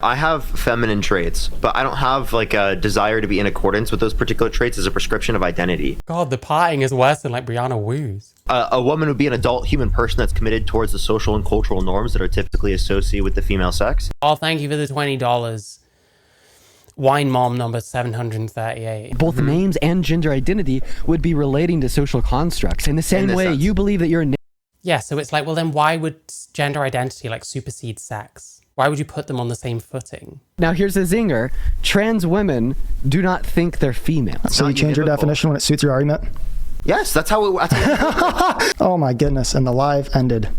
I have feminine traits, but I don't have like a desire to be in accordance with those particular traits as a prescription of identity. God, the parting is worse than like Brianna Wu's. A woman would be an adult human person that's committed towards the social and cultural norms that are typically associated with the female sex. Oh, thank you for the $20. Wine mom number 738. Both names and gender identity would be relating to social constructs. In the same way, sense. you believe that you're a Yeah, so it's like, well, then why would gender identity like supersede sex? Why would you put them on the same footing? Now here's a zinger. Trans women do not think they're female. So you change your definition when it suits your argument? Yes, that's how it. Oh my goodness, and the live ended.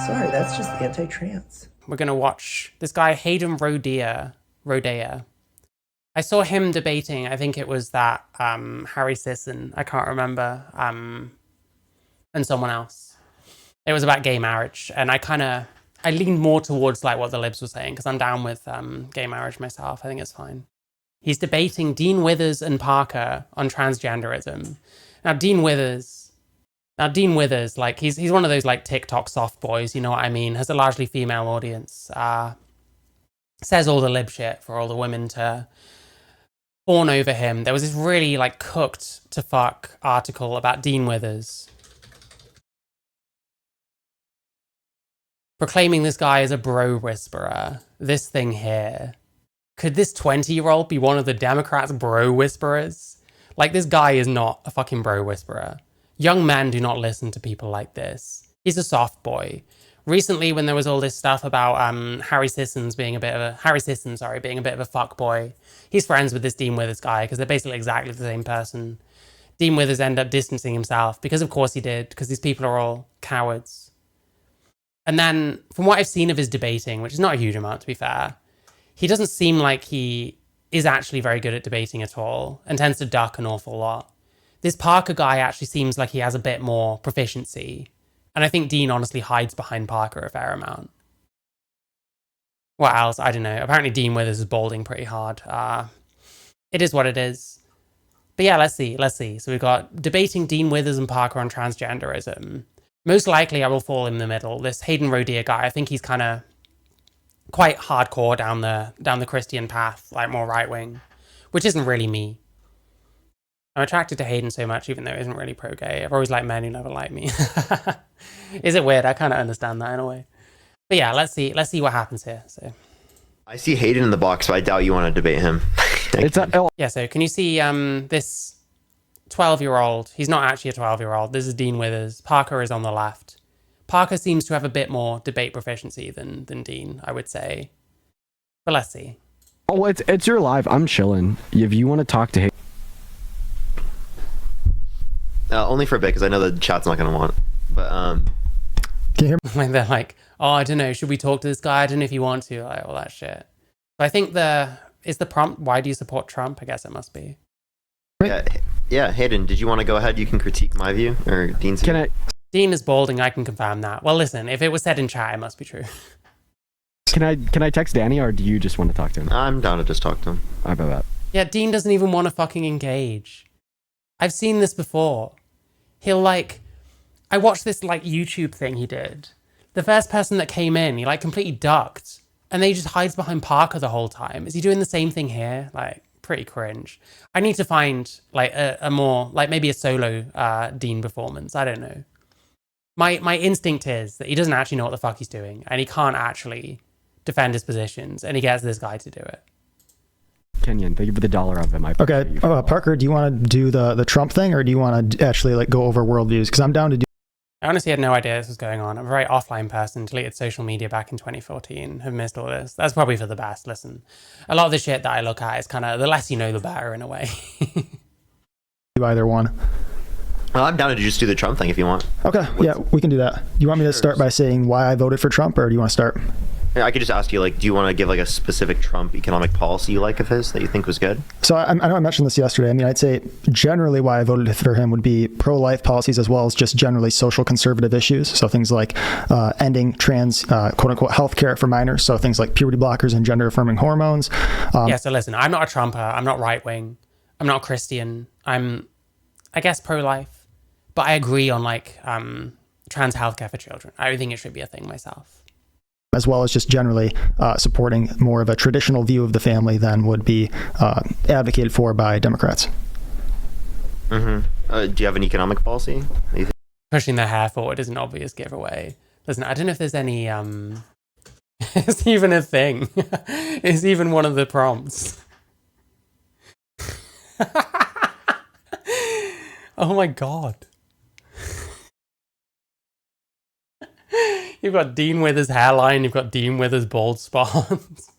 Sorry, that's just anti-trans. We're going to watch this guy, Hayden Rodea. I saw him debating, I think it was that Harry Sisson, I can't remember, and someone else. It was about gay marriage, and I leaned more towards like what the libs were saying, because I'm down with gay marriage myself. I think it's fine. He's debating Dean Withers and Parker on transgenderism. Now, Dean Withers, like he's one of those like TikTok soft boys, you know what I mean? Has a largely female audience. Says all the lib shit for all the women to fawn over him. There was this really like cooked to fuck article about Dean Withers, proclaiming this guy as a bro whisperer. This thing here. Could this 20-year-old be one of the Democrats' bro whisperers? Like, this guy is not a fucking bro whisperer. Young men do not listen to people like this. He's a soft boy. Recently, when there was all this stuff about Harry Sisson being a bit of a fuckboy, he's friends with this Dean Withers guy because they're basically exactly the same person. Dean Withers ended up distancing himself because, of course, he did, because these people are all cowards. And then, from what I've seen of his debating, which is not a huge amount, to be fair, he doesn't seem like he is actually very good at debating at all and tends to duck an awful lot. This Parker guy actually seems like he has a bit more proficiency. And I think Dean honestly hides behind Parker a fair amount. What else? I don't know. Apparently Dean Withers is balding pretty hard. It is what it is. But yeah, let's see. So we've got debating Dean Withers and Parker on transgenderism. Most likely I will fall in the middle. This Hayden Rodea guy, I think he's kind of quite hardcore down the Christian path, like more right-wing, which isn't really me. I'm attracted to Hayden so much, even though he isn't really pro-gay. I've always liked men who never like me. Is it weird? I kind of understand that in a way. But yeah, let's see what happens here. So I see Hayden in the box, but I doubt you want to debate him. Yeah, so can you see this 12-year-old? He's not actually a 12-year-old. This is Dean Withers. Parker is on the left. Parker seems to have a bit more debate proficiency than Dean, I would say. But let's see. Oh, it's your live. I'm chilling. If you want to talk to him. Only for a bit, because I know the chat's not going to want. But Can you hear me? When they're like, oh, I don't know, should we talk to this guy? I don't know if you want to, like all that shit. So I think is the prompt, why do you support Trump? I guess it must be. Yeah, Hayden, did you want to go ahead? You can critique my view, or Dean's view. Dean is balding, I can confirm that. Well, listen, if it was said in chat, it must be true. Can I text Danny, or do you just want to talk to him? I'm down to just talk to him. How about that? Yeah, Dean doesn't even want to fucking engage. I've seen this before. He'll I watched this YouTube thing he did. The first person that came in, he completely ducked. And then he just hides behind Parker the whole time. Is he doing the same thing here? Pretty cringe. I need to find a more, maybe a solo Dean performance. I don't know. My instinct is that he doesn't actually know what the fuck he's doing. And he can't actually defend his positions. And he gets this guy to do it. Kenyon, thank you for the $1 of him. Okay, Parker, do you want to do the Trump thing, or do you want to actually go over worldviews? Because I'm down to do. I honestly had no idea this was going on. I'm a very offline person, deleted social media back in 2014, have missed all this. That's probably for the best. Listen, a lot of the shit that I look at is kind of, the less you know, the better in a way. Do either one. Well, I'm down to just do the Trump thing if you want. Okay, yeah, we can do that. Do you want me to start by saying why I voted for Trump, or do you want to start? Yeah, I could just ask you, do you want to give a specific Trump economic policy you like of his that you think was good? So I know I mentioned this yesterday. I mean, I'd say generally why I voted for him would be pro-life policies, as well as just generally social conservative issues. So things like ending trans, quote unquote, healthcare for minors. So things like puberty blockers and gender affirming hormones. Yeah, so listen, I'm not a Trumper. I'm not right wing. I'm not Christian. I'm, I guess, pro-life. But I agree on like trans healthcare for children. I don't think it should be a thing myself. As well as just generally supporting more of a traditional view of the family than would be advocated for by Democrats. Do you have an economic policy? Pushing their hair forward is an obvious giveaway. Listen, I don't know if there's any it's even a thing. It's even one of the prompts. Oh my god. You've got Dean with his hairline, you've got Dean with his bald spots.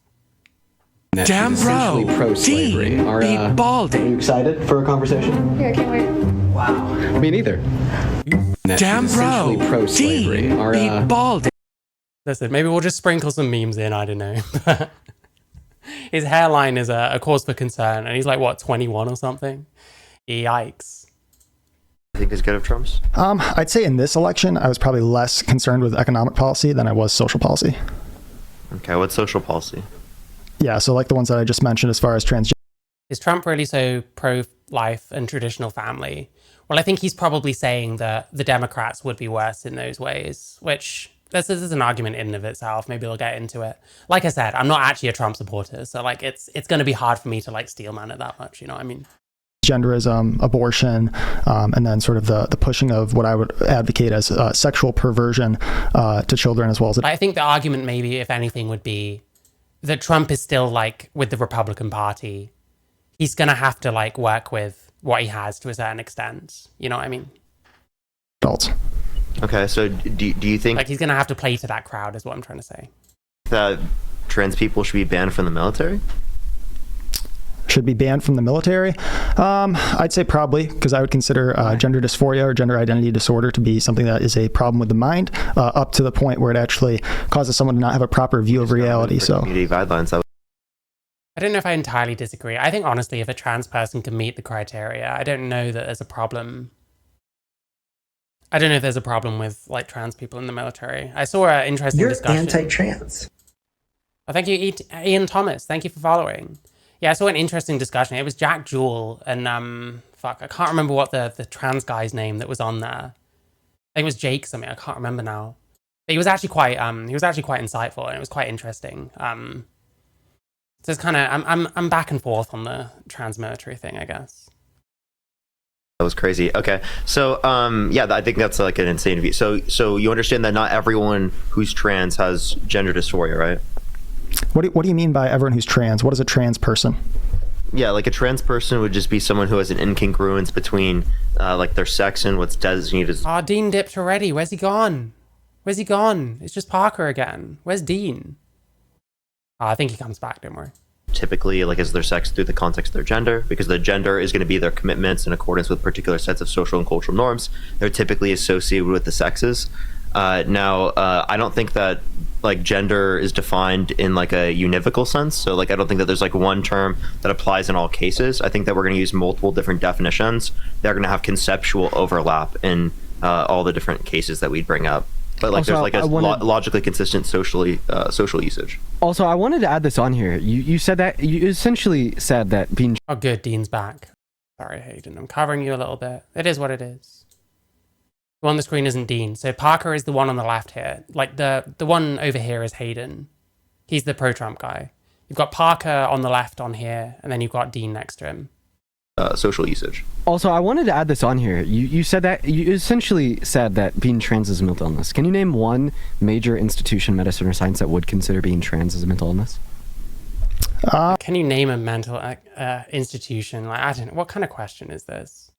Damn bro, Dean, be balding. Are you excited for a conversation? Yeah, I can't wait. Wow. Me neither. Damn bro, Dean, be balding. Listen, maybe we'll just sprinkle some memes in, I don't know. His hairline is a cause for concern, and he's like, what, 21 or something? Yikes. I think is good of Trump's? I'd say in this election, I was probably less concerned with economic policy than I was social policy. Okay, what's social policy? Yeah, so like the ones that I just mentioned as far as transgender. Is Trump really so pro-life and traditional family? Well, I think he's probably saying that the Democrats would be worse in those ways, which this is an argument in and of itself. Maybe we'll get into it. Like I said, I'm not actually a Trump supporter, so like it's going to be hard for me to like steelman it that much, you know what I mean? Genderism, abortion, and then sort of the pushing of what I would advocate as sexual perversion to children as well as. I think the argument maybe, if anything, would be that Trump is still like with the Republican Party. He's going to have to like work with what he has to a certain extent. You know what I mean? Adults. Okay, so do you think like he's going to have to play to that crowd is what I'm trying to say. That trans people should be banned from the military? Should be banned from the military? I'd say probably, because I would consider gender dysphoria or gender identity disorder to be something that is a problem with the mind, up to the point where it actually causes someone to not have a proper view of reality. So community guidelines. I don't know if I entirely disagree. I think honestly, if a trans person can meet the criteria, I don't know that there's a problem. I don't know if there's a problem with like trans people in the military. I saw an interesting discussion. You're anti-trans. Oh, thank you, Ian Thomas. Thank you for following. Yeah, I saw an interesting discussion. It was Jack Jewell and fuck, I can't remember what the trans guy's name that was on there. I think it was Jake something. I can't remember now. But he was actually quite insightful and it was quite interesting. So it's kind of I'm back and forth on the trans military thing, I guess. That was crazy. Okay, so yeah, I think that's like an insane view. So you understand that not everyone who's trans has gender dysphoria, right? What do you mean by everyone who's trans? What is a trans person? Yeah, like a trans person would just be someone who has an incongruence between like their sex and what's designated as. Oh, Dean dipped already. Where's he gone? Where's he gone? It's just Parker again. Where's Dean? Oh, I think he comes back, don't worry. Typically like as their sex through the context of their gender, because the gender is going to be their commitments in accordance with particular sets of social and cultural norms. They're typically associated with the sexes. Now, I don't think that like gender is defined in like a univocal sense. So like I don't think that there's like one term that applies in all cases. I think that we're going to use multiple different definitions. They're going to have conceptual overlap in all the different cases that we'd bring up. But like Also, there's like a logically consistent social usage. Also, I wanted to add this on here. You said that you essentially said that being Oh, good. Dean's back. Sorry, Hayden. I'm covering you a little bit. It is what it is. The one on the screen isn't Dean. So Parker is the one on the left here. Like the one over here is Hayden. He's the pro-Trump guy. You've got Parker on the left on here, and then you've got Dean next to him. Social usage. Also, I wanted to add this on here. You said that you essentially said that being trans is a mental illness. Can you name one major institution, medicine, or science that would consider being trans as a mental illness? Can you name a mental institution? Like I don't know. What kind of question is this?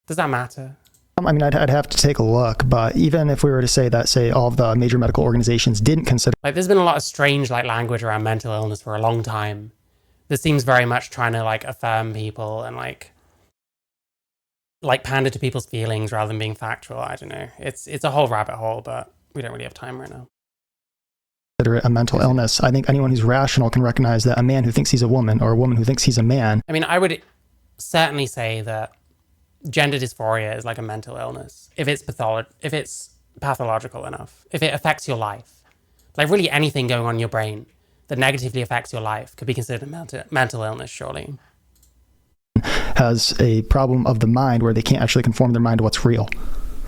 Does that matter? I mean, I'd have to take a look, but even if we were to say that, say, all of the major medical organizations didn't consider. Like, there's been a lot of strange like language around mental illness for a long time. This seems very much trying to like affirm people and like pander to people's feelings rather than being factual. I don't know. It's a whole rabbit hole, but we don't really have time right now. Consider it a mental illness. I think anyone who's rational can recognize that a man who thinks he's a woman or a woman who thinks he's a man. I mean, I would certainly say that gender dysphoria is like a mental illness if it's pathological enough, if it affects your life. Like really anything going on in your brain that negatively affects your life could be considered a mental illness, surely. has a problem of the mind where they can't actually conform their mind to what's real.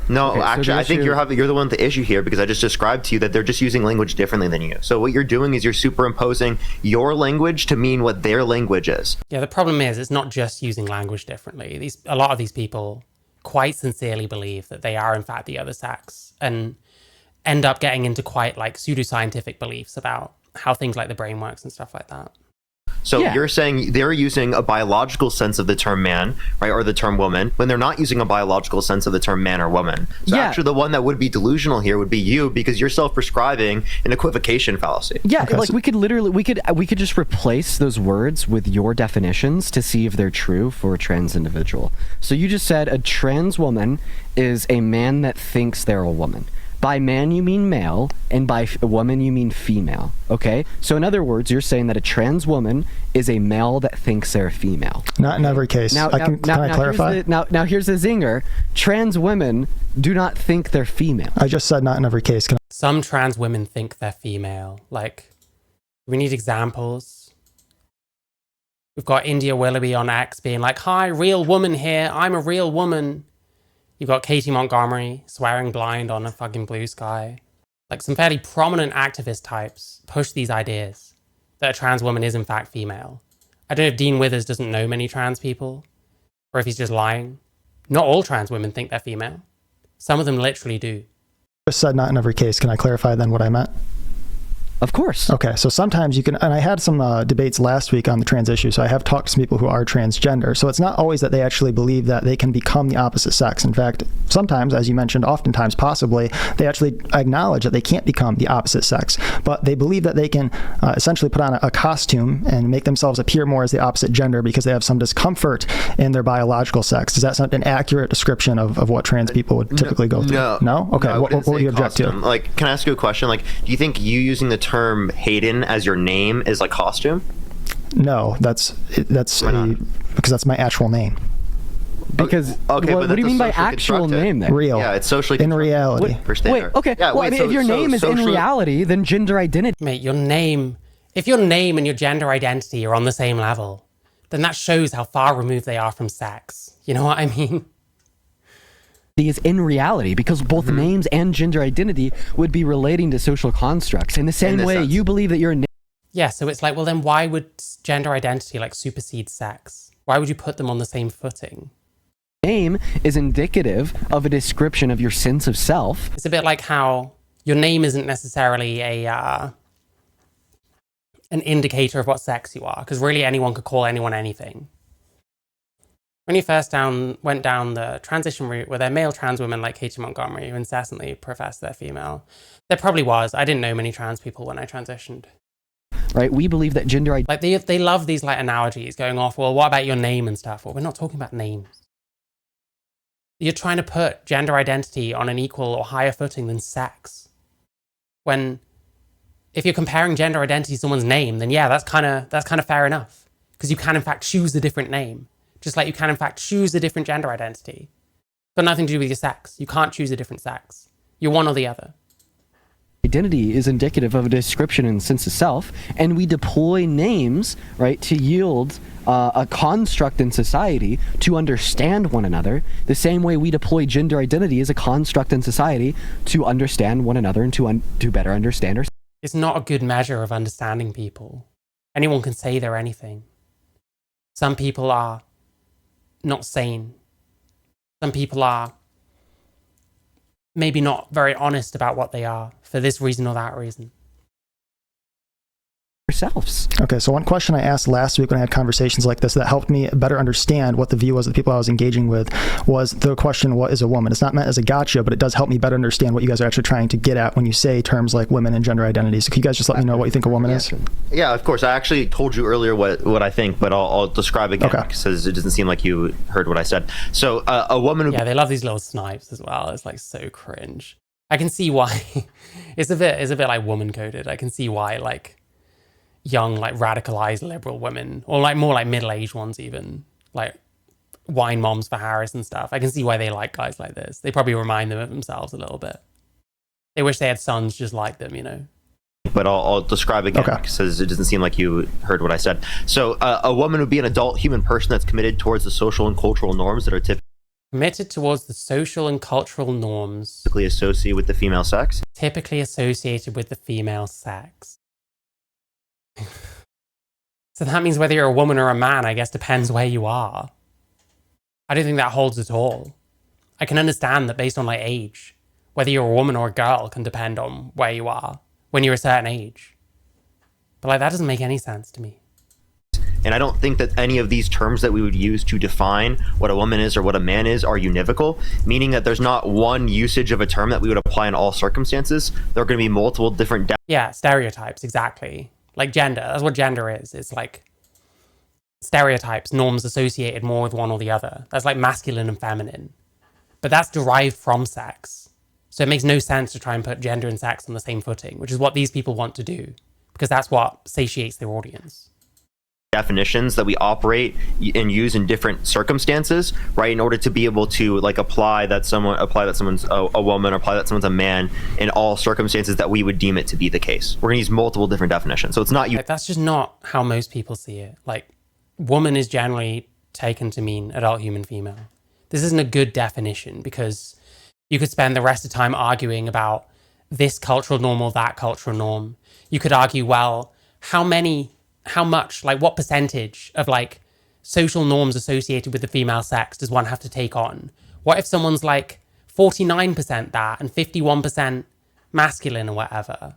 No, Okay, so actually, the I think issue- you're the one with the issue here, because I just described to you that they're just using language differently than you. So what you're doing is you're superimposing your language to mean what their language is. Yeah, the problem is it's not just using language differently. A lot of these people quite sincerely believe that they are in fact the other sex and end up getting into quite like pseudoscientific beliefs about how things like the brain works and stuff like that. So Yeah. you're saying they're using a biological sense of the term man, right, or the term woman, when they're not using a biological sense of the term man or woman. So Yeah. actually the one that would be delusional here would be you, because you're self-prescribing an equivocation fallacy. Yeah, Okay, like so- we could just replace those words with your definitions to see if they're true for a trans individual. So you just said a trans woman is a man that thinks they're a woman. By man you mean male, and by woman you mean female. Okay, so in other words, you're saying that a trans woman is a male that thinks they're a female. Not in every case. Can I clarify? Now here's the zinger: trans women do not think they're female. I just said not in every case. Some trans women think they're female. Like, we need examples. We've got India Willoughby on X being like, "Hi, real woman here. I'm a real woman." You've got Katie Montgomery swearing blind on a fucking blue sky. Like, some fairly prominent activist types push these ideas that a trans woman is in fact female. I don't know if Dean Withers doesn't know many trans people, or if he's just lying. Not all trans women think they're female. Some of them literally do. Just said not in every case. Can I clarify then what I meant? Of course. Okay, so sometimes you can, and I had some debates last week on the trans issue, so I have talked to some people who are transgender. So it's not always that they actually believe that they can become the opposite sex. In fact, sometimes, as you mentioned, oftentimes, possibly, they actually acknowledge that they can't become the opposite sex, but they believe that they can essentially put on a costume and make themselves appear more as the opposite gender because they have some discomfort in their biological sex. Does that sound an accurate description of what trans people would typically go through? No? Okay, I what wouldn't would say you object costume. to? Like, can I ask you a question? Like, do you think you using the term Hayden as your name is like costume? No, that's Why not? because that's my actual name. Because Okay, what, but what do you that's mean by socially actual constructed. name then? Real. Yeah, it's socially in constructed. reality. First day Wait, there. okay. Yeah, well, wait, I mean, so- if your so name is in socially- reality, then gender identity Mate, your name, if your name and your gender identity are on the same level, then that shows how far removed they are from sex. You know what I mean? is in reality, because both names and gender identity would be relating to social constructs. In the same this way, sense. you believe that your name Yeah, so it's like, well, then why would gender identity like supersede sex? Why would you put them on the same footing? is indicative of a description of your sense of self. It's a bit like how your name isn't necessarily an indicator of what sex you are, because really anyone could call anyone anything. When you first went down the transition route, were there male trans women like Katie Montgomery who incessantly professed they're female? There probably was. I didn't know many trans people when I transitioned. Right? We believe that gender identity Like they love these like analogies going off, well, what about your name and stuff? Well, we're not talking about names. You're trying to put gender identity on an equal or higher footing than sex. When if you're comparing gender identity to someone's name, then yeah, that's kind of fair enough. Because you can in fact choose a different name. Just like you can in fact choose a different gender identity. It's got nothing to do with your sex. You can't choose a different sex. You're one or the other. is indicative of a description and sense of self, and we deploy names, right, to yield a construct in society to understand one another, the same way we deploy gender identity as a construct in society to understand one another and to better understand ourselves. It's not a good measure of understanding people. Anyone can say they're anything. Some people are not sane. Some people are maybe not very honest about what they are for this reason or that reason. Ourselves. Okay, so one question I asked last week when I had conversations like this that helped me better understand what the view was of the people I was engaging with was the question, what is a woman? It's not meant as a gotcha, but it does help me better understand what you guys are actually trying to get at when you say terms like women and gender identities. So can you guys just let me know what you think a woman is? Yeah, of course. I actually told you earlier what I think, but I'll describe again Okay. because it doesn't seem like you heard what I said. So a woman would Yeah, they love these little snipes as well. It's like so cringe. I can see why. It's a bit like woman coded. I can see why like young, like radicalized liberal women, or like more like middle-aged ones even, like wine moms for Harris and stuff. I can see why they like guys like this. They probably remind them of themselves a little bit. They wish they had sons just like them, you know? but I'll describe again Okay. because it doesn't seem like you heard what I said. So a woman would be an adult human person that's committed towards the social and cultural norms that are Committed towards the social and cultural norms typically associated with the female sex. typically associated with the female sex. So that means whether you're a woman or a man, I guess, depends where you are. I don't think that holds at all. I can understand that based on like age, whether you're a woman or a girl can depend on where you are when you're a certain age. But like that doesn't make any sense to me. And I don't think that any of these terms that we would use to define what a woman is or what a man is are univocal, meaning that there's not one usage of a term that we would apply in all circumstances. There are going to be multiple different Yeah, stereotypes, exactly. Like gender, that's what gender is. It's like stereotypes, norms associated more with one or the other. That's like masculine and feminine. But that's derived from sex. So it makes no sense to try and put gender and sex on the same footing, which is what these people want to do, because that's what satiates their audience. definitions that we operate and use in different circumstances, right? In order to be able to like apply that someone's a woman, or apply that someone's a man in all circumstances that we would deem it to be the case. We're gonna use multiple different definitions. So it's not you. Like, that's just not how most people see it. Like, woman is generally taken to mean adult human female. This isn't a good definition because you could spend the rest of the time arguing about this cultural norm or that cultural norm. You could argue, well, how much, like what percentage of like social norms associated with the female sex does one have to take on? What if someone's like 49% that and 51% masculine or whatever?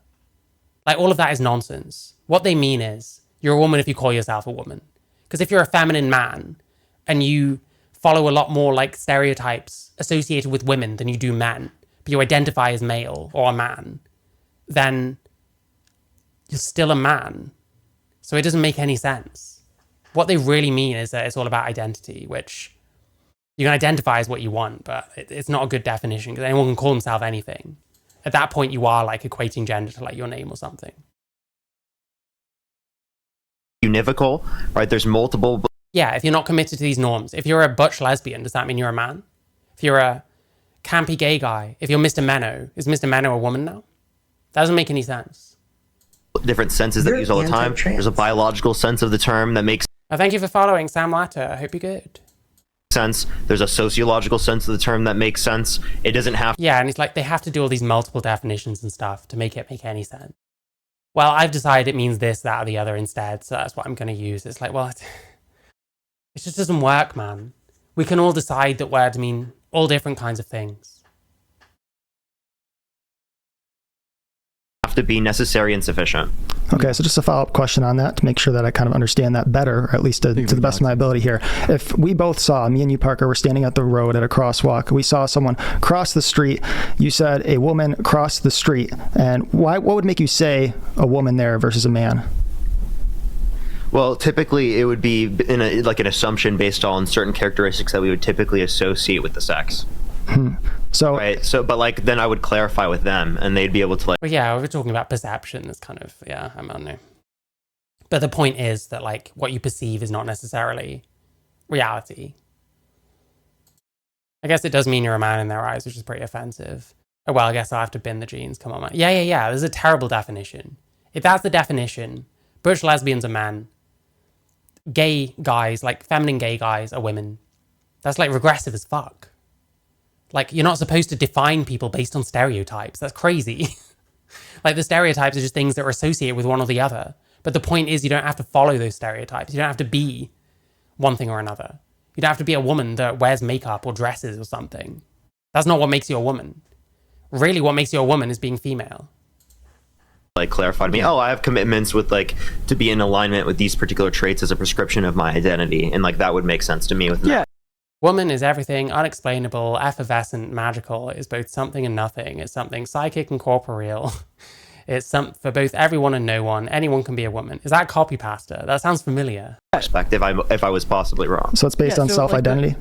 Like all of that is nonsense. What they mean is you're a woman if you call yourself a woman. Because if you're a feminine man and you follow a lot more like stereotypes associated with women than you do men, but you identify as male or a man, then you're still a man. So it doesn't make any sense. What they really mean is that it's all about identity, which you can identify as what you want, but it's not a good definition because anyone can call themselves anything. At that point, you are like equating gender to like your name or something. Univocal, right? There's multiple. Yeah, if you're not committed to these norms, if you're a butch lesbian, does that mean you're a man? If you're a campy gay guy, if you're Mr. Menno, is Mr. Menno a woman now? That doesn't make any sense. Different senses that we use all the time. There's a biological sense of the term that makes Thank you for following, Sam Latter. I hope you're good. sense. There's a sociological sense of the term that makes sense. It doesn't have Yeah, and it's like they have to do all these multiple definitions and stuff to make it make any sense. Well, I've decided it means this, that, or the other instead, so that's what I'm going to use. It's like, well, it just doesn't work, man. We can all decide that words mean all different kinds of things. have to be necessary and sufficient. Okay, so just a follow-up question on that to make sure that I kind of understand that better, or at least to the best of my ability here. If we both saw, me and you, Parker, were standing at the road at a crosswalk, we saw someone cross the street, you said a woman crossed the street, and what would make you say a woman there versus a man? Well, typically it would be like an assumption based on certain characteristics that we would typically associate with the sex. So, right. So, but like then I would clarify with them, and they'd be able to like. Well, yeah, we're talking about perception. It's kind of, yeah, I don't know. But the point is that like what you perceive is not necessarily reality. I guess it does mean you're a man in their eyes, which is pretty offensive. Oh, well, I guess I'll have to bin the genes. Come on, man. Yeah. There's a terrible definition. If that's the definition, butch lesbians are men. Gay guys, like feminine gay guys, are women. That's like regressive as fuck. Like, you're not supposed to define people based on stereotypes. That's crazy. Like, the stereotypes are just things that are associated with one or the other. But the point is, you don't have to follow those stereotypes. You don't have to be one thing or another. You don't have to be a woman that wears makeup or dresses or something. That's not what makes you a woman. Really, what makes you a woman is being female. Like clarify to me, oh, I have commitments with like to be in alignment with these particular traits as a prescription of my identity, and like that would make sense to me with Yeah. Woman is everything, unexplainable, effervescent, magical. It's both something and nothing. It's something psychic and corporeal. It's for both everyone and no one. Anyone can be a woman. Is that copy pasta? That sounds familiar. perspective. If I was possibly wrong. so it's based on so, like, self-identity?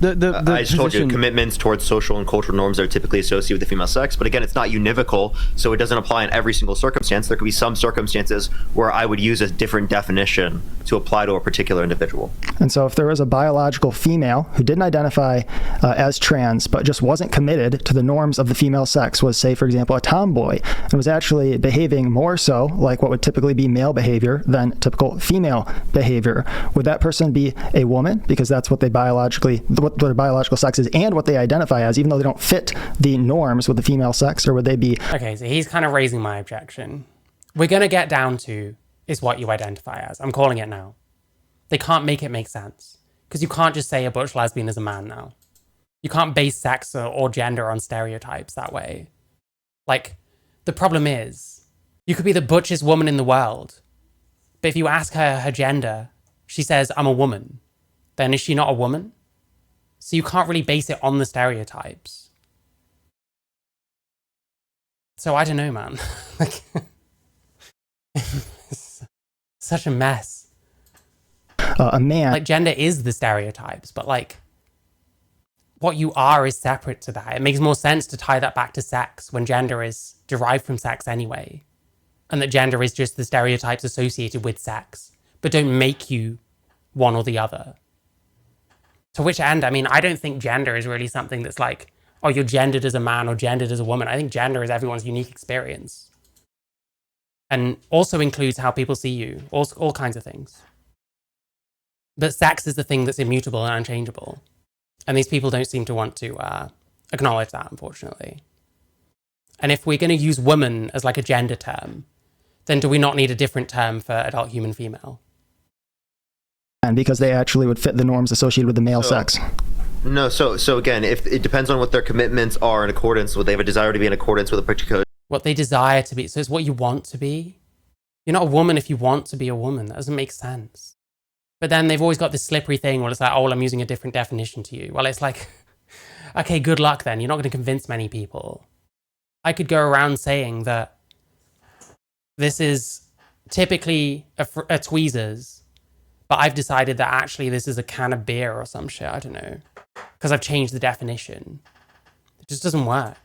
I just told you position- commitments towards social and cultural norms are typically associated with the female sex, but again, it's not univocal, so it doesn't apply in every single circumstance. There could be some circumstances where I would use a different definition to apply to a particular individual. And so if there was a biological female who didn't identify as trans, but just wasn't committed to the norms of the female sex, was, say, for example, a tomboy, and was actually behaving more so like what would typically be male behavior than typical female behavior, would that person be a woman? Because that's what what their biological sex is and what they identify as, even though they don't fit the norms with the female sex, or would they be... Okay, so he's kind of raising my objection. We're going to get down to is what you identify as. I'm calling it now. They can't make it make sense. Because you can't just say a butch lesbian is a man now. You can't base sex or gender on stereotypes that way. Like, the problem is, you could be the butchest woman in the world, but if you ask her gender, she says, I'm a woman. Then is she not a woman? So you can't really base it on the stereotypes. So I don't know, man. Like, it's such a mess. A man... Like, gender is the stereotypes, but like, what you are is separate to that. It makes more sense to tie that back to sex when gender is derived from sex anyway. And that gender is just the stereotypes associated with sex, but don't make you one or the other. To which end, I mean, I don't think gender is really something that's like, oh, you're gendered as a man or gendered as a woman. I think gender is everyone's unique experience. And also includes how people see you, all kinds of things. But sex is the thing that's immutable and unchangeable. And these people don't seem to want to acknowledge that, unfortunately. And if we're going to use woman as like a gender term, then do we not need a different term for adult human female? And because they actually would fit the norms associated with the male sex. No, so again, if it depends on what their commitments are in accordance with, they have a desire to be in accordance with a particular... What they desire to be. So it's what you want to be. You're not a woman if you want to be a woman. That doesn't make sense. But then they've always got this slippery thing where it's like, oh, well, I'm using a different definition to you. Well, it's like, okay, good luck then. You're not going to convince many people. I could go around saying that this is typically a tweezers, but I've decided that actually this is a can of beer or some shit. I don't know. Because I've changed the definition. It just doesn't work.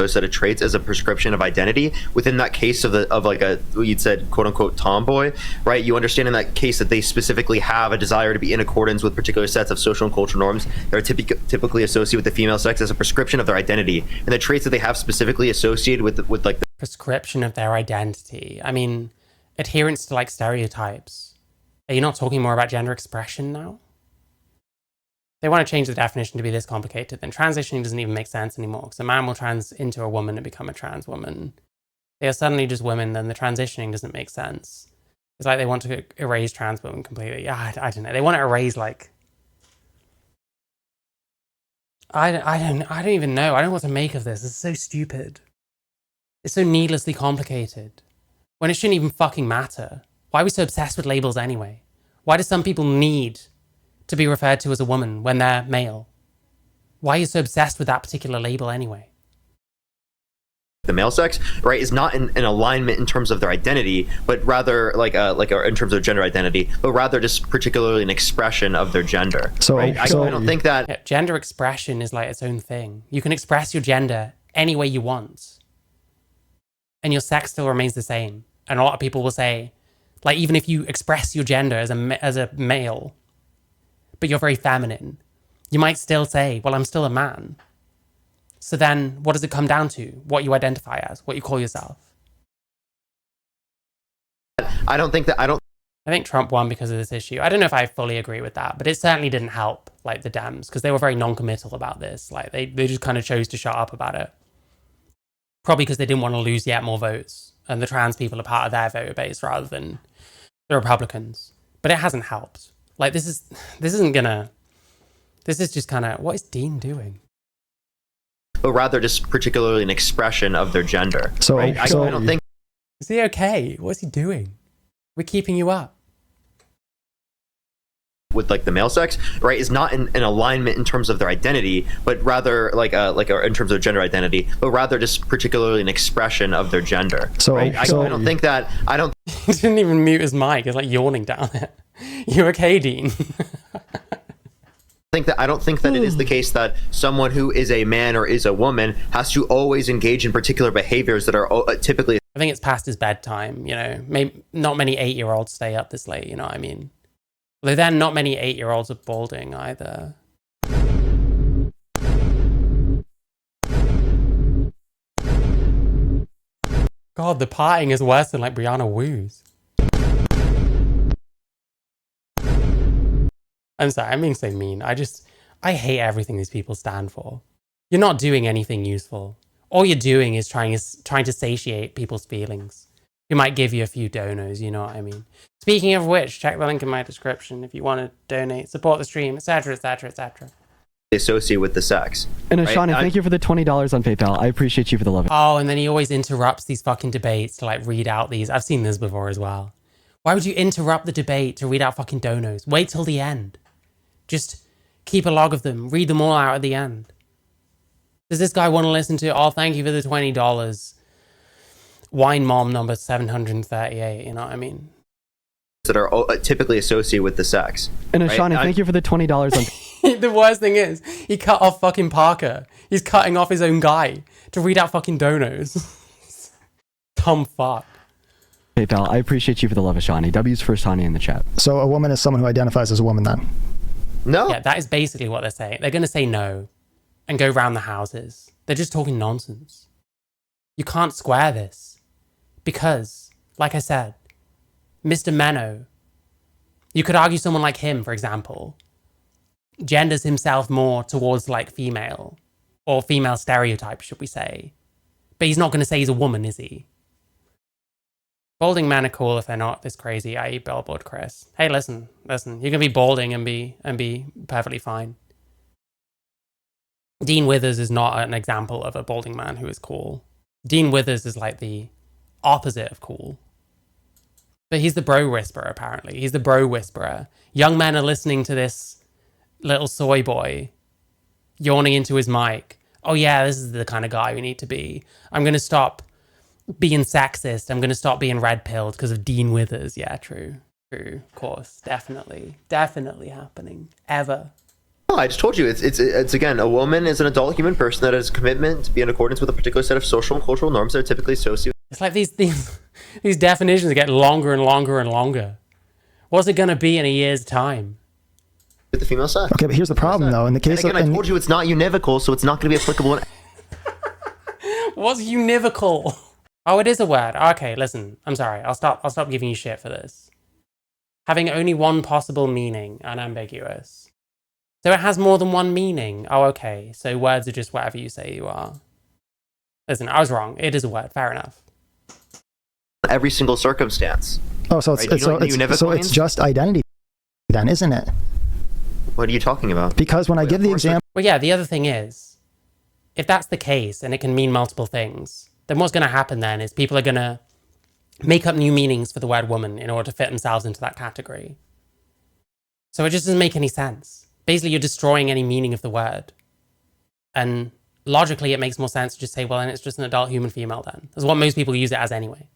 Set of traits as a prescription of identity within that case of like a, you'd said, quote unquote, tomboy, right? You understand in that case that they specifically have a desire to be in accordance with particular sets of social and cultural norms that are typically associated with the female sex as a prescription of their identity, and the traits that they have specifically associated with like the prescription of their identity. I mean, adherence to like stereotypes. Are you not talking more about gender expression now? They want to change the definition to be this complicated, then transitioning doesn't even make sense anymore, because a man will trans into a woman and become a trans woman. They are suddenly just women, then the transitioning doesn't make sense. It's like they want to erase trans women completely. Yeah, I don't know. They want to erase like... I don't even know. I don't know what to make of this. It's so stupid. It's so needlessly complicated. When it shouldn't even fucking matter. Why are we so obsessed with labels anyway? Why do some people need to be referred to as a woman when they're male? Why are you so obsessed with that particular label anyway? The male sex, right, is not in alignment in terms of their identity, but rather like in terms of gender identity, but rather just particularly an expression of their gender. So, right? I don't think that... Yeah, gender expression is like its own thing. You can express your gender any way you want, and your sex still remains the same. And a lot of people will say, like, even if you express your gender as a male, but you're very feminine, you might still say, well, I'm still a man. So then what does it come down to? What you identify as, what you call yourself. I think Trump won because of this issue. I don't know if I fully agree with that, but it certainly didn't help like the Dems, because they were very non-committal about this. Like they just kind of chose to shut up about it. Probably because they didn't want to lose yet more votes. And the trans people are part of their voter base rather than the Republicans. But it hasn't helped. Like, this is just kind of, what is Dean doing? But rather just particularly an expression of their gender. So, right? I don't think... Is he okay? What's he doing? We're keeping you up. With like the male sex, right, is not in alignment in terms of their identity, but rather like in terms of gender identity, but rather just particularly an expression of their gender. So, right? I don't think that... He didn't even mute his mic. He's like yawning down it. You okay, Dean? think that it is the case that someone who is a man or is a woman has to always engage in particular behaviors that are typically. I think it's past his bedtime, you know. Maybe not many 8-year-olds stay up this late, you know what I mean? Although then not many 8-year-olds are balding either. God, the parting is worse than like Brianna Wu's. I'm sorry, I'm being so mean. I hate everything these people stand for. You're not doing anything useful. All you're doing is trying to satiate people's feelings. Who might give you a few donos, you know what I mean? Speaking of which, check the link in my description if you want to donate, support the stream, etc., etc., etc. Associate with the sex. And Ashani, thank you for the $20 on PayPal. I appreciate you for the love. Oh, and then he always interrupts these fucking debates to like read out these. I've seen this before as well. Why would you interrupt the debate to read out fucking donos? Wait till the end. Just keep a log of them. Read them all out at the end. Does this guy want to listen to, oh, thank you for the $20. Wine mom number 738, you know what I mean? That are typically associated with the sex. And Ashani, thank you for the $20 on... The worst thing is, he cut off fucking Parker. He's cutting off his own guy to read out fucking donos. Dumb fuck. PayPal, I appreciate you for the love, Ashani. W's for Ashani in the chat. So a woman is someone who identifies as a woman then? No. Yeah, that is basically what they're saying. They're going to say no and go round the houses. They're just talking nonsense. You can't square this. Because, like I said, Mr. Meno, you could argue someone like him, for example, genders himself more towards like female, or female stereotype, should we say. But he's not going to say he's a woman, is he? Balding men are cool if they're not this crazy, i.e. Billboard Chris. Hey, listen, you can be balding and be perfectly fine. Dean Withers is not an example of a balding man who is cool. Dean Withers is like the opposite of cool. But he's the bro whisperer, apparently. He's the bro whisperer. Young men are listening to this little soy boy yawning into his mic. Oh yeah, this is the kind of guy we need to be. I'm going to stop being sexist. I'm going to stop being red-pilled because of Dean Withers. Yeah, true. Of course. Definitely happening. Ever. Oh, I just told you, it's again, a woman is an adult human person that has a commitment to be in accordance with a particular set of social and cultural norms that are typically associated. It's like these definitions get longer and longer and longer. What's it going to be in a year's time? With the female sex. Okay, but here's the problem though. In the case and again, I told you it's not univocal, so it's not going to be applicable. What's univocal? Oh, it is a word. Okay, listen. I'm sorry. I'll stop giving you shit for this. Having only one possible meaning, unambiguous. So it has more than one meaning. Oh, okay. So words are just whatever you say you are. Listen, I was wrong. It is a word. Fair enough. Every single circumstance. Oh, so it's just identity then, isn't it? What are you talking about? Because when I give the example... Well, yeah, the other thing is, if that's the case and it can mean multiple things, then what's going to happen then is people are going to make up new meanings for the word woman in order to fit themselves into that category. So it just doesn't make any sense. Basically, you're destroying any meaning of the word. And logically, it makes more sense to just say, well, then it's just an adult human female then. That's what most people use it as anyway.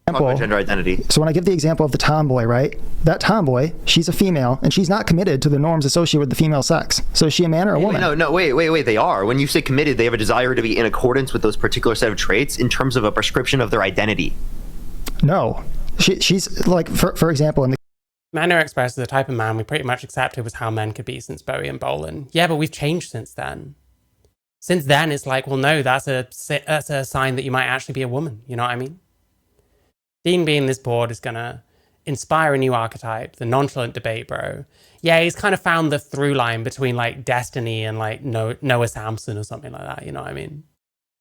Gender identity. So when I give the example of the tomboy, right? That tomboy, she's a female, and she's not committed to the norms associated with the female sex. So is she a man or a woman? Wait, they are. When you say committed, they have a desire to be in accordance with those particular set of traits in terms of a prescription of their identity. No. She's like, for example, in the Mano Express is the type of man we pretty much accepted was how men could be since Bowie and Bolan. Yeah, but we've changed since then. Since then, it's like, well, no, that's a sign that you might actually be a woman. You know what I mean? Dean being this board is going to inspire a new archetype, the nonchalant debate bro. Yeah, he's kind of found the through line between like Destiny and like Noah Samson or something like that. You know what I mean?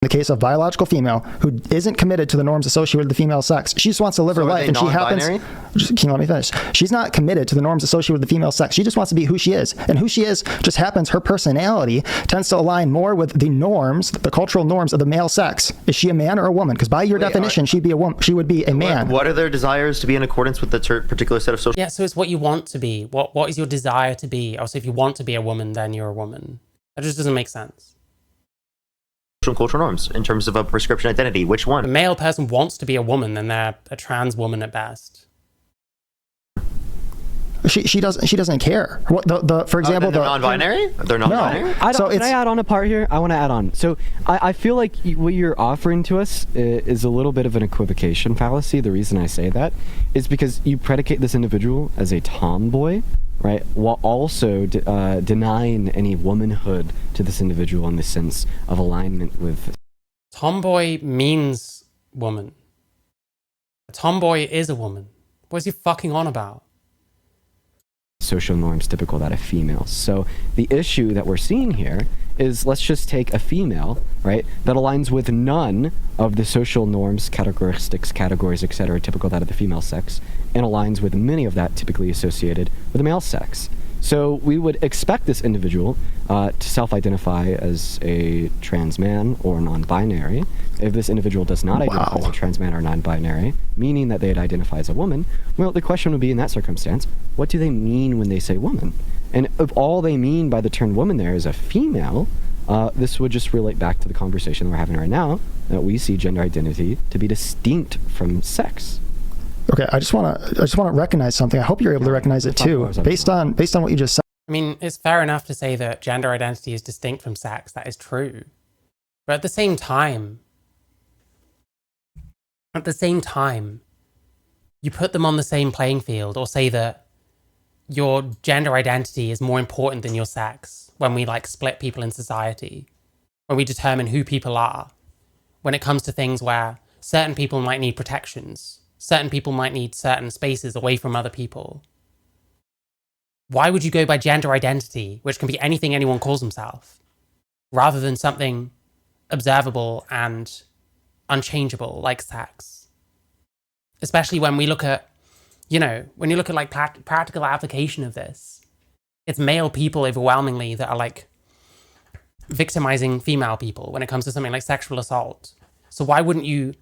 In the case of biological female who isn't committed to the norms associated with the female sex, she just wants to live her life, and she happens. Can you let me finish? She's not committed to the norms associated with the female sex. She just wants to be who she is, and who she is just happens. Her personality tends to align more with the norms, the cultural norms of the male sex. Is she a man or a woman? Because by your definition, she'd be a woman. She would be a man. What are their desires to be in accordance with the particular set of social? Yeah, so it's what you want to be. What is your desire to be? Also, if you want to be a woman, then you're a woman. That just doesn't make sense. Cultural norms in terms of a prescription identity. Which one? If a male person wants to be a woman, then they're a trans woman at best. She doesn't care. What the for example, they're non-binary. They're non-binary. Can I add on a part here? I want to add on. So I feel like what you're offering to us is a little bit of an equivocation fallacy. The reason I say that is because you predicate this individual as a tomboy, right, while also denying any womanhood to this individual in the sense of alignment with. Tomboy means woman. A tomboy is a woman. What is he fucking on about? Social norms typical that of females. So the issue that we're seeing here is, let's just take a female, right, that aligns with none of the social norms, characteristics, categories, etc., typical that of the female sex, and aligns with many of that typically associated with the male sex. So we would expect this individual to self-identify as a trans man or non-binary. If this individual does not identify as a trans man or non-binary, meaning that they'd identify as a woman, well, the question would be, in that circumstance, what do they mean when they say woman? And if all they mean by the term woman there is a female, this would just relate back to the conversation we're having right now, that we see gender identity to be distinct from sex. Okay, I just want to recognize something. I hope you're able to recognize it too, based on what you just said. I mean, it's fair enough to say that gender identity is distinct from sex. That is true. But at the same time, you put them on the same playing field, or say that your gender identity is more important than your sex when we like split people in society, when we determine who people are, when it comes to things where certain people might need protections, certain people might need certain spaces away from other people. Why would you go by gender identity, which can be anything anyone calls himself, rather than something observable and unchangeable like sex? Especially when we look at, when you look at like practical application of this, it's male people overwhelmingly that are like victimizing female people when it comes to something like sexual assault. So why wouldn't you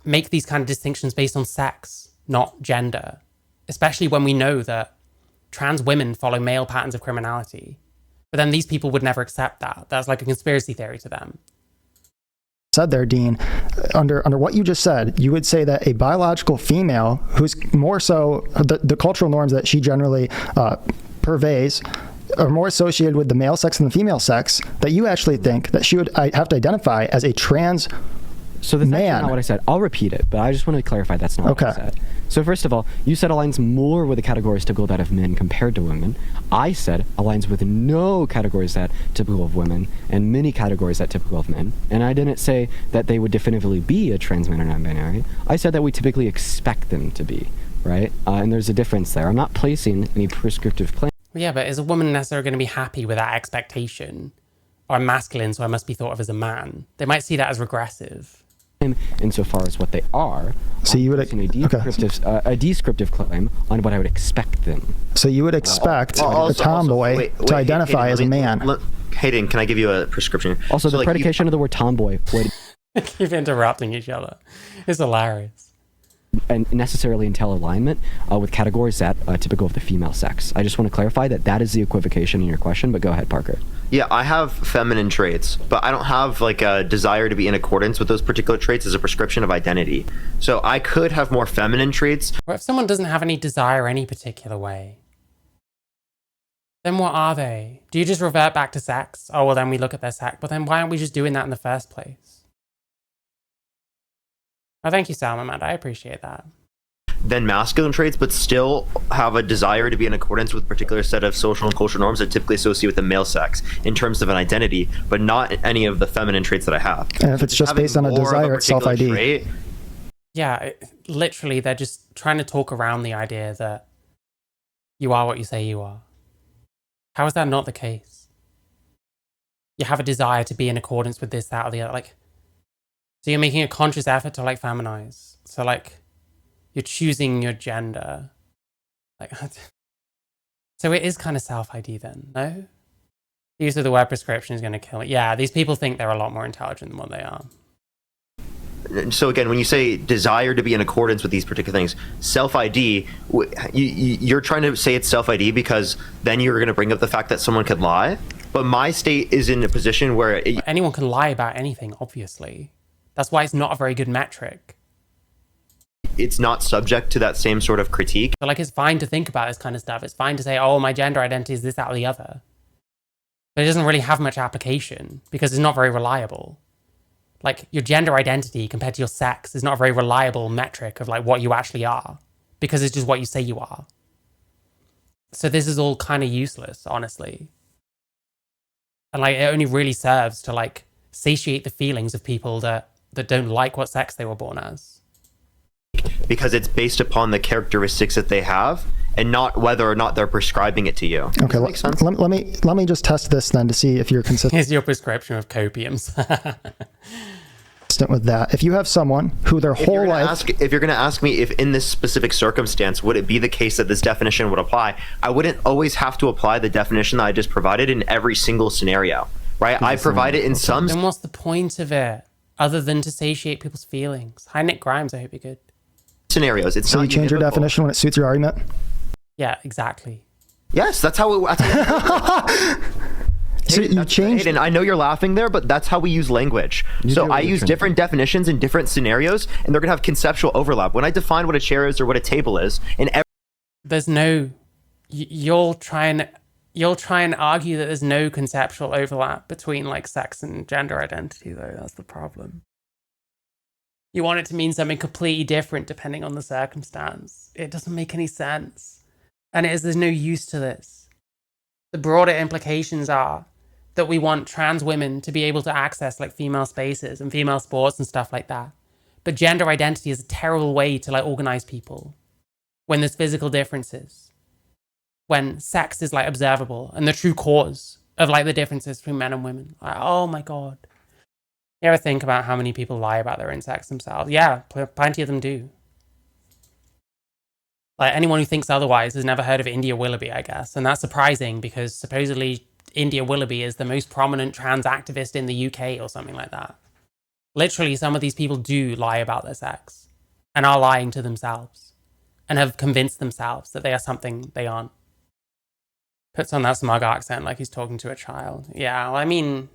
make these kind of distinctions based on sex, not gender? Especially when we know that trans women follow male patterns of criminality. But then these people would never accept that. That's like a conspiracy theory to them. Said there, Dean, under what you just said, you would say that a biological female who's more so the cultural norms that she generally purveys are more associated with the male sex than the female sex, that you actually think that she would have to identify as a trans So that's not what I said. I'll repeat it, but I just want to clarify that's not what I said. So first of all, you said aligns more with the categories typical that of men compared to women. I said aligns with no categories that typical of women and many categories that typical of men. And I didn't say that they would definitively be a trans man or non-binary. I said that we typically expect them to be, right? And there's a difference there. I'm not placing any prescriptive claim. Yeah, but is a woman necessarily going to be happy with that expectation? Or I'm masculine, so I must be thought of as a man. They might see that as regressive. Insofar as what they are, so you would a descriptive claim on what I would expect them. So you would expect a tomboy to identify as a man. Hayden, can I give you a prescription? Also, the predication of the word tomboy would keep interrupting each other. It's hilarious. And necessarily entail alignment with categories that typical of the female sex. I just want to clarify that is the equivocation in your question, but go ahead, Parker. Yeah, I have feminine traits, but I don't have like a desire to be in accordance with those particular traits as a prescription of identity. So I could have more feminine traits. What if someone doesn't have any desire any particular way? Then what are they? Do you just revert back to sex? Oh, well, then we look at their sex. But then why aren't we just doing that in the first place? Oh, thank you, Salmamad. I appreciate that. Then masculine traits, but still have a desire to be in accordance with a particular set of social and cultural norms that typically associate with the male sex in terms of an identity, but not any of the feminine traits that I have. And if it's just based on a desire, it's self-ID. Trait, yeah, literally, they're just trying to talk around the idea that you are what you say you are. How is that not the case? You have a desire to be in accordance with this, that, or the other. Like, so you're making a conscious effort to like feminize. So like, you're choosing your gender. Like, so it is kind of self-ID then, no? The use of the word prescription is going to kill it. Yeah, these people think they're a lot more intelligent than what they are. So again, when you say desire to be in accordance with these particular things, self-ID, you're trying to say it's self-ID because then you're going to bring up the fact that someone could lie. But my state is in a position where anyone can lie about anything, obviously. That's why it's not a very good metric. it's not subject to that same sort of critique. So like, it's fine to think about this kind of stuff. It's fine to say, oh, my gender identity is this, that, or the other. But it doesn't really have much application because it's not very reliable. Like, your gender identity compared to your sex is not a very reliable metric of like what you actually are, because it's just what you say you are. So this is all kind of useless, honestly. And like, it only really serves to like satiate the feelings of people that don't like what sex they were born as. Because it's based upon the characteristics that they have and not whether or not they're prescribing it to you. Okay, Makes sense? let me just test this then to see if you're consistent. Here's your prescription of copiums. With that, if you have someone who their whole life, if you're going to ask me if in this specific circumstance would it be the case that this definition would apply, I wouldn't always have to apply the definition that I just provided in every single scenario, right? I provide it in some Then what's the point of it other than to satiate people's feelings? Hi, Nick Grimes. I hope you're good. scenarios. It's so not you change your univocal. definition when it suits your argument. Yeah, exactly. Yes, that's how it. So you changed. And I know you're laughing there, but that's how we use language. So I use different definitions in different scenarios, and they're gonna have conceptual overlap. When I define what a chair is or what a table is, in every There's no. You'll try and argue that there's no conceptual overlap between like sex and gender identity, though. That's the problem. You want it to mean something completely different depending on the circumstance. It doesn't make any sense. And there's no use to this. The broader implications are that we want trans women to be able to access like female spaces and female sports and stuff like that. But gender identity is a terrible way to like organize people when there's physical differences, when sex is like observable and the true cause of like the differences between men and women. Like, oh my God. You ever think about how many people lie about their own sex themselves? Yeah, plenty of them do. Like, anyone who thinks otherwise has never heard of India Willoughby, I guess. And that's surprising because supposedly India Willoughby is the most prominent trans activist in the UK or something like that. Literally, some of these people do lie about their sex and are lying to themselves and have convinced themselves that they are something they aren't. Puts on that smug accent like he's talking to a child. Yeah, well, I mean,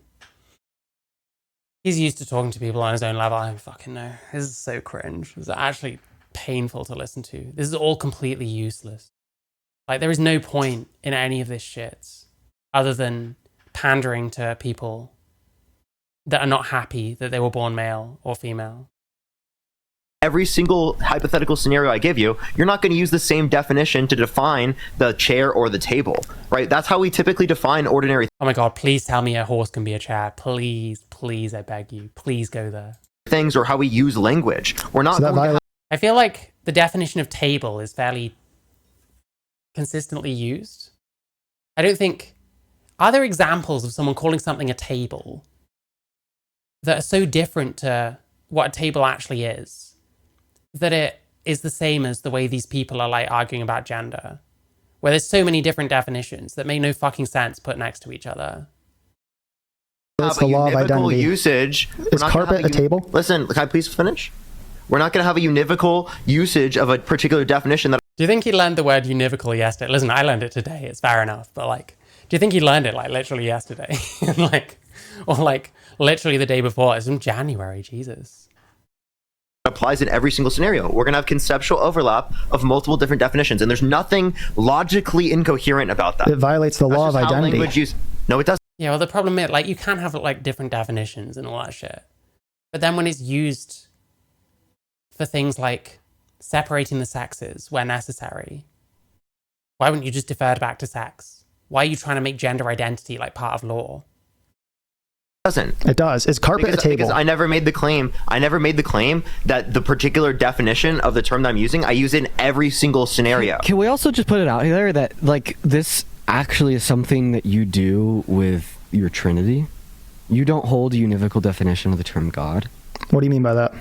he's used to talking to people on his own level. I don't fucking know. This is so cringe. It's actually painful to listen to. This is all completely useless. Like, there is no point in any of this shit other than pandering to people that are not happy that they were born male or female. every single hypothetical scenario I give you, you're not going to use the same definition to define the chair or the table, right? That's how we typically define ordinary Oh my God, please tell me a horse can be a chair. Please, please, I beg you. Please go there. things, or how we use language. We're not going to have I feel like the definition of table is fairly consistently used. I don't think... Are there examples of someone calling something a table that are so different to what a table actually is, that it is the same as the way these people are like arguing about gender, where there's so many different definitions that make no fucking sense put next to each other? It's the law of identity. Usage. Is carpet a table? Listen, can I please finish? We're not going to have a univocal usage of a particular definition that... Do you think he learned the word univocal yesterday? Listen, I learned it today. It's fair enough. But like, do you think he learned it like literally yesterday? or literally the day before? It's in January, Jesus. applies in every single scenario. We're going to have conceptual overlap of multiple different definitions, and there's nothing logically incoherent about that. It violates the law of identity. No, it doesn't. Yeah, well, the problem is, like, you can have like different definitions and all that shit. But then when it's used for things like separating the sexes where necessary, why wouldn't you just defer back to sex? Why are you trying to make gender identity like part of law? It does. Is carpet a table? Because I never made the claim that the particular definition of the term that I'm using, I use in every single scenario. Can we also just put it out there that like this actually is something that you do with your Trinity? You don't hold a univocal definition of the term God. What do you mean by that?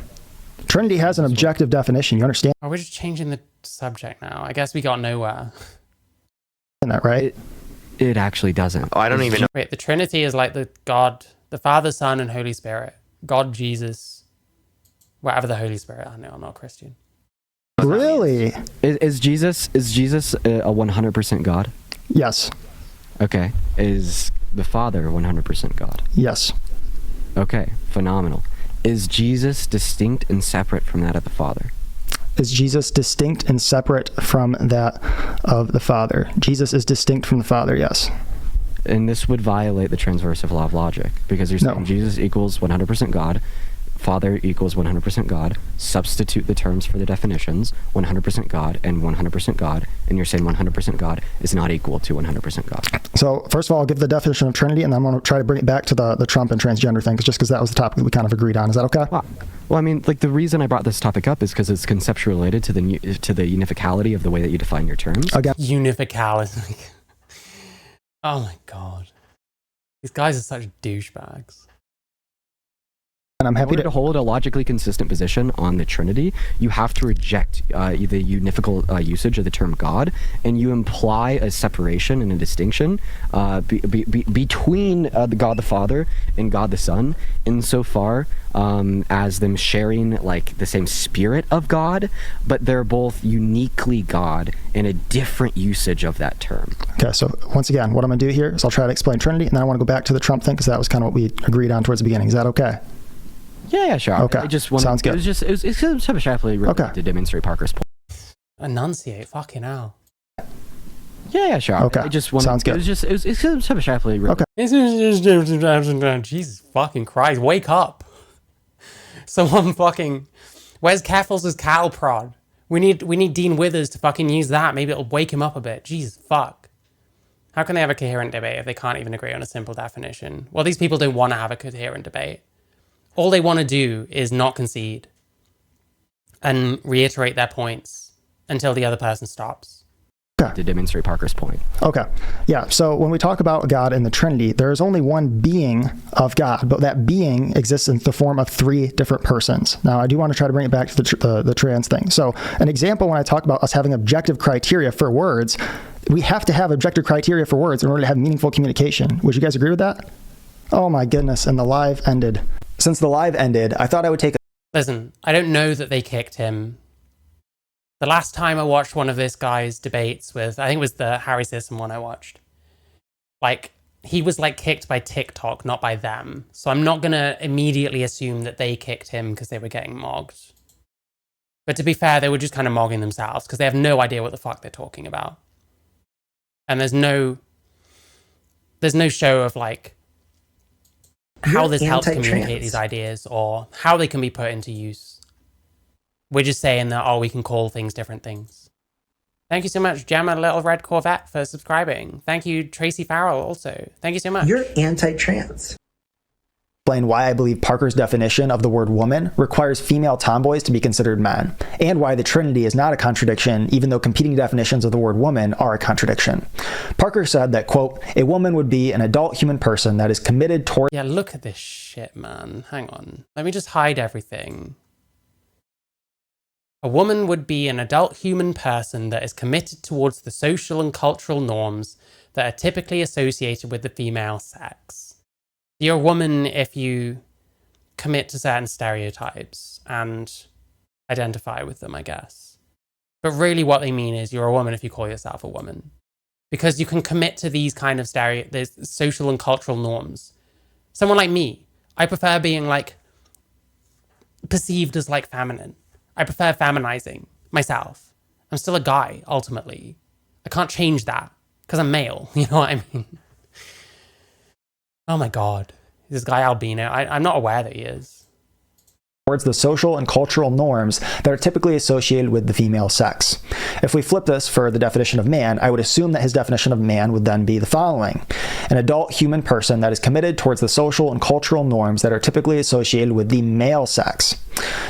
Trinity has an objective definition. You understand Oh, we're just changing the subject now. I guess we got nowhere. that, right? It actually doesn't. Oh, I don't even know. Wait, the Trinity is like the God, the Father, Son, and Holy Spirit. God, Jesus, whatever the Holy Spirit. I know, I'm not a Christian. Really? Is Jesus a 100% God? Yes. Okay. Is the Father 100% God? Yes. Okay, phenomenal. Is Jesus distinct and separate from that of the Father? Is Jesus distinct and separate from that of the Father? Jesus is distinct from the Father, yes. And this would violate the transversive law of logic, because you're saying Jesus equals 100% God, Father equals 100% God, substitute the terms for the definitions, 100% God and 100% God, and you're saying 100% God is not equal to 100% God. So first of all, I'll give the definition of Trinity, and then I'm going to try to bring it back to the Trump and transgender thing, just because that was the topic that we kind of agreed on. Is that okay? Well, I mean, like, the reason I brought this topic up is because it's conceptually related to the unificality of the way that you define your terms. Again, Unificality. Oh my god. These guys are such douchebags. and I'm happy to hold a logically consistent position on the Trinity, you have to reject the unifical usage of the term God, and you imply a separation and a distinction between God the Father and God the Son, insofar as them sharing like the same spirit of God, but they're both uniquely God in a different usage of that term. Okay, so once again, what I'm going to do here is I'll try to explain Trinity, and then I want to go back to the Trump thing, because that was kind of what we agreed on towards the beginning. Is that okay? Yeah, sure. Okay, I just wanted, sounds good. It's abstractly to demonstrate Parker's point. Enunciate, fucking hell. Yeah, sure. Okay, I just wanted, sounds good. It's abstractly. Okay. Jesus fucking Christ, wake up. Someone fucking... Where's Keffels' cattle prod? We need Dean Withers to fucking use that. Maybe it'll wake him up a bit. Jesus, fuck. How can they have a coherent debate if they can't even agree on a simple definition? Well, these people don't want to have a coherent debate. All they want to do is not concede and reiterate their points until the other person stops. Okay. To demonstrate Parker's point. Okay. Yeah. So when we talk about God and the Trinity, there is only one being of God, but that being exists in the form of three different persons. Now, I do want to try to bring it back to the trans thing. So an example, when I talk about us having objective criteria for words, we have to have objective criteria for words in order to have meaningful communication. Would you guys agree with that? Oh my goodness. And the live ended. Since the live ended, I thought I would take a... Listen, I don't know that they kicked him. The last time I watched one of this guy's debates with, I think it was the Harry Sisson one I watched, like, he was like kicked by TikTok, not by them. So I'm not going to immediately assume that they kicked him because they were getting mogged. But to be fair, they were just kind of mogging themselves because they have no idea what the fuck they're talking about. And there's no show of like how this helps communicate these ideas or how they can be put into use. We're just saying that, oh, we can call things different things. Thank you so much, Gemma Little Red Corvette, for subscribing. Thank you, Tracy Farrell, also. Thank you so much. You're anti-trans. Explain why I believe Parker's definition of the word woman requires female tomboys to be considered men, and why the Trinity is not a contradiction, even though competing definitions of the word woman are a contradiction. Parker said that, quote, a woman would be an adult human person that is committed toward... Yeah, look at this shit, man. Hang on. Let me just hide everything. A woman would be an adult human person that is committed towards the social and cultural norms that are typically associated with the female sex. You're a woman if you commit to certain stereotypes and identify with them, I guess. But really what they mean is you're a woman if you call yourself a woman. Because you can commit to these kind of these social and cultural norms. Someone like me, I prefer being like perceived as like feminine. I prefer feminizing myself. I'm still a guy, ultimately. I can't change that because I'm male. You know what I mean? Oh my God. This guy albino. I'm not aware that he is. Towards the social and cultural norms that are typically associated with the female sex. If we flip this for the definition of man, I would assume that his definition of man would then be the following: an adult human person that is committed towards the social and cultural norms that are typically associated with the male sex.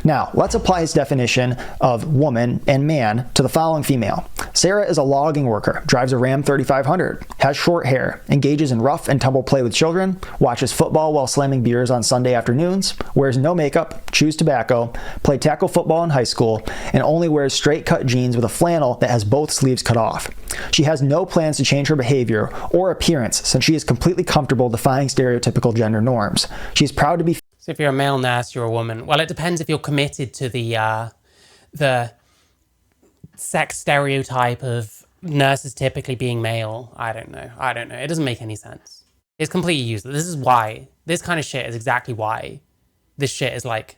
Now, let's apply his definition of woman and man to the following female. Sarah is a logging worker, drives a Ram 3500, has short hair, engages in rough and tumble play with children, watches football while slamming beers on Sunday afternoons, wears no makeup, chews tobacco, played tackle football in high school, and only wears straight cut jeans with a flannel that has both sleeves cut off. She has no plans to change her behavior or appearance since she is completely comfortable defying stereotypical gender norms. She is proud to be... So if you're a male nurse, you're a woman. Well, it depends if you're committed to the sex stereotype of nurses typically being male. I don't know. It doesn't make any sense. It's completely useless. This is why. This kind of shit is exactly why this shit is like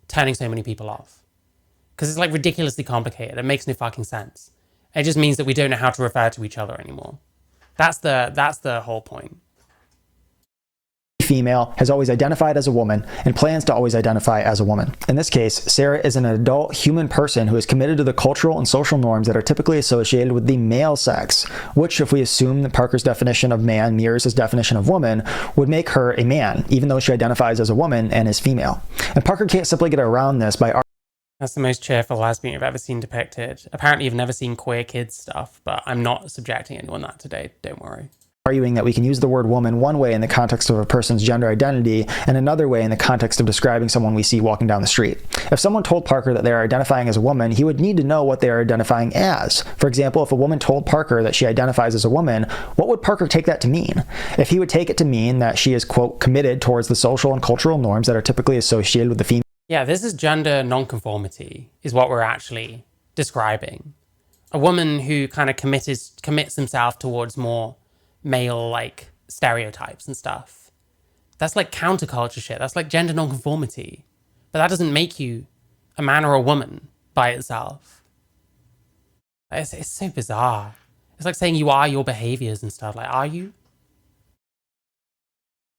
turning so many people off. Because it's like ridiculously complicated. It makes no fucking sense. It just means that we don't know how to refer to each other anymore. That's the whole point. Female has always identified as a woman and plans to always identify as a woman. In this case, Sarah is an adult human person who is committed to the cultural and social norms that are typically associated with the male sex, which, if we assume that Parker's definition of man mirrors his definition of woman, would make her a man, even though she identifies as a woman and is female. And Parker can't simply get around this by That's the most cheerful lesbian you've ever seen depicted. Apparently you've never seen queer kids stuff, but I'm not subjecting anyone that today, don't worry. Arguing that we can use the word woman one way in the context of a person's gender identity and another way in the context of describing someone we see walking down the street. If someone told Parker that they are identifying as a woman, he would need to know what they are identifying as. For example, if a woman told Parker that she identifies as a woman, what would Parker take that to mean? If he would take it to mean that she is, quote, committed towards the social and cultural norms that are typically associated with the female. Yeah, this is gender nonconformity, is what we're actually describing. A woman who kind of commits himself towards more male-like stereotypes and stuff. That's like counterculture shit. That's like gender nonconformity. But that doesn't make you a man or a woman by itself. It's so bizarre. It's like saying you are your behaviors and stuff. Like, are you?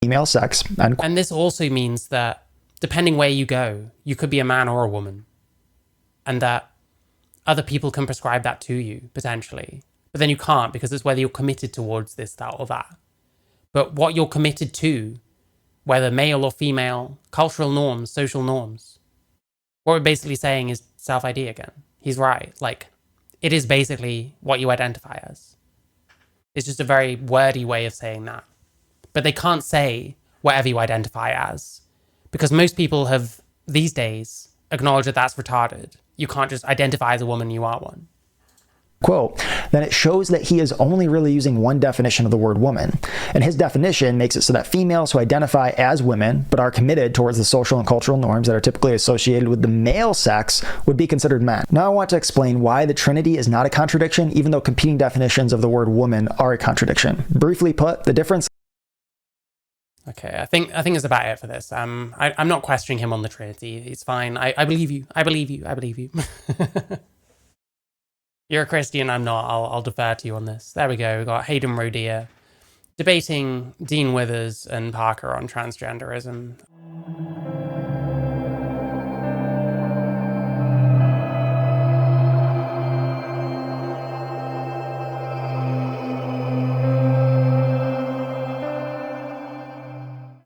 Female sex. And this also means that depending where you go, you could be a man or a woman. And that other people can prescribe that to you, potentially. But then you can't, because it's whether you're committed towards this, that, or that. But what you're committed to, whether male or female, cultural norms, social norms, what we're basically saying is self-ID again. He's right. Like, it is basically what you identify as. It's just a very wordy way of saying that. But they can't say whatever you identify as, because most people have, these days, acknowledged that that's retarded. You can't just identify as a woman, you are one. Quote, then it shows that he is only really using one definition of the word woman. And his definition makes it so that females who identify as women but are committed towards the social and cultural norms that are typically associated with the male sex would be considered men. Now I want to explain why the Trinity is not a contradiction, even though competing definitions of the word woman are a contradiction. Briefly put, the difference. Okay, I think it's about it for this. I'm not questioning him on the Trinity. It's fine. I believe you. I believe you. I believe you. You're a Christian, I'm not. I'll defer to you on this. There we go. We've got Hayden Rodier debating Dean Withers and Parker on transgenderism.